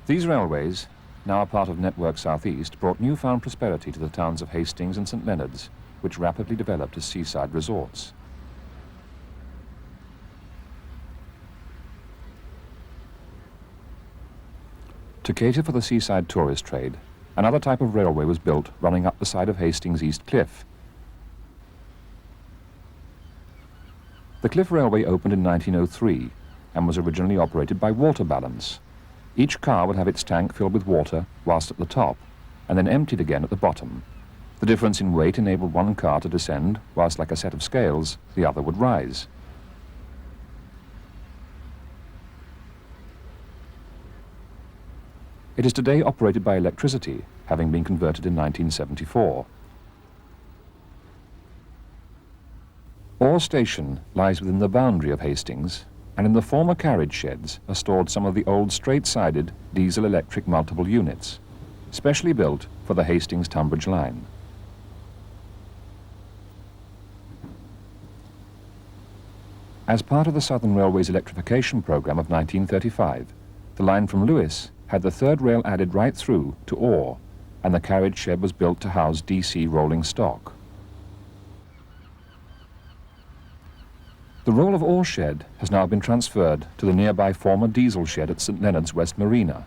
These railways, now a part of Network South East, brought newfound prosperity to the towns of Hastings and St Leonards, which rapidly developed as seaside resorts. To cater for the seaside tourist trade, another type of railway was built running up the side of Hastings East Cliff. The Cliff Railway opened in 1903 and was originally operated by water balance. Each car would have its tank filled with water whilst at the top and then emptied again at the bottom. The difference in weight enabled one car to descend whilst, like a set of scales, the other would rise. It is today operated by electricity, having been converted in 1974. Orr Station lies within the boundary of Hastings, and in the former carriage sheds are stored some of the old straight-sided diesel-electric multiple units, specially built for the Hastings-Tunbridge line. As part of the Southern Railway's electrification program of 1935, the line from Lewes had the third rail added right through to Orr, and the carriage shed was built to house DC rolling stock. The role of Orr shed has now been transferred to the nearby former diesel shed at St Leonards West Marina.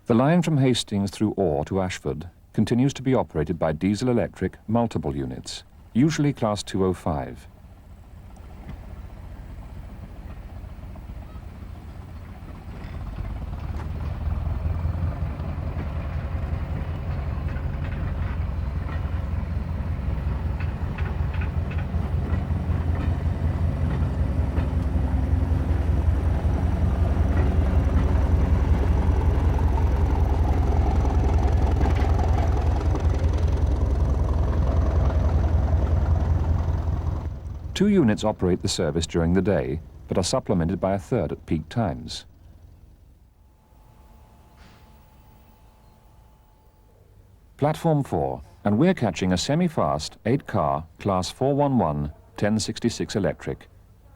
The line from Hastings through Orr to Ashford continues to be operated by diesel-electric multiple units, usually Class 205. Two units operate the service during the day, but are supplemented by a third at peak times. Platform 4, and we're catching a semi-fast 8-car Class 411 1066 electric,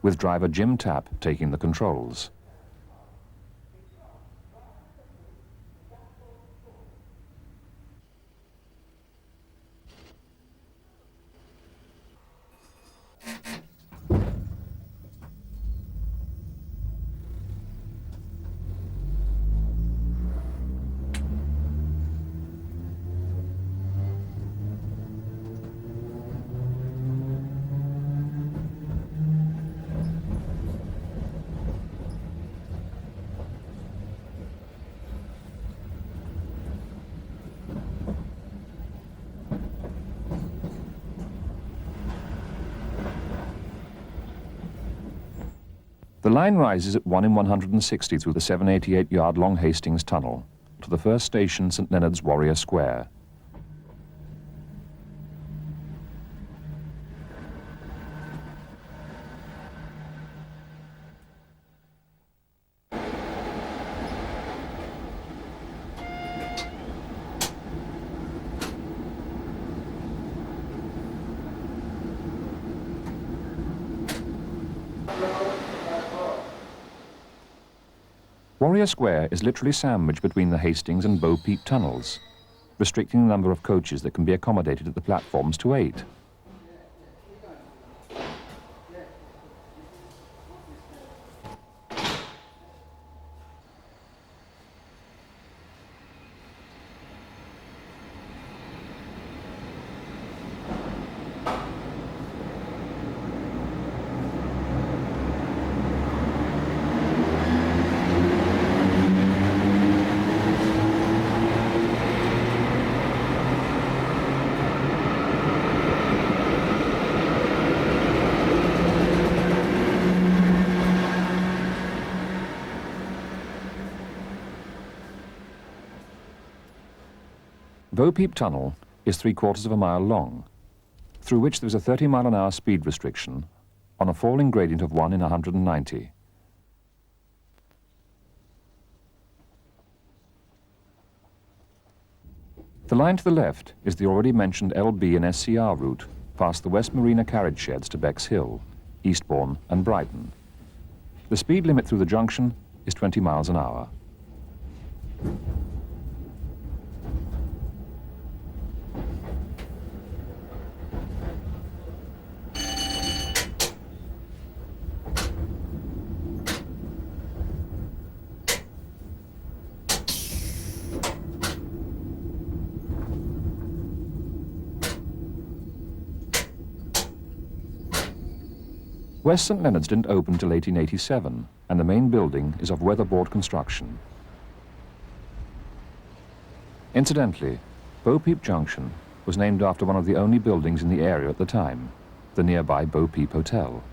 with driver Jim Tapp taking the controls. The line rises at 1 in 160 through the 788-yard-long Hastings Tunnel to the first station, St Leonards Warrior Square. Warrior Square is literally sandwiched between the Hastings and Bo-Peep tunnels, restricting the number of coaches that can be accommodated at the platforms to 8. Bo-Peep Tunnel is 3/4 of a mile long, through which there is a 30-mile-an-hour speed restriction on a falling gradient of 1 in 190. The line to the left is the already mentioned LB and SCR route, past the West Marina carriage sheds to Bexhill, Eastbourne and Brighton. The speed limit through the junction is 20 miles an hour. West St Leonards didn't open till 1887, and the main building is of weatherboard construction. Incidentally, Bo-Peep Junction was named after one of the only buildings in the area at the time, the nearby Bo-Peep Hotel.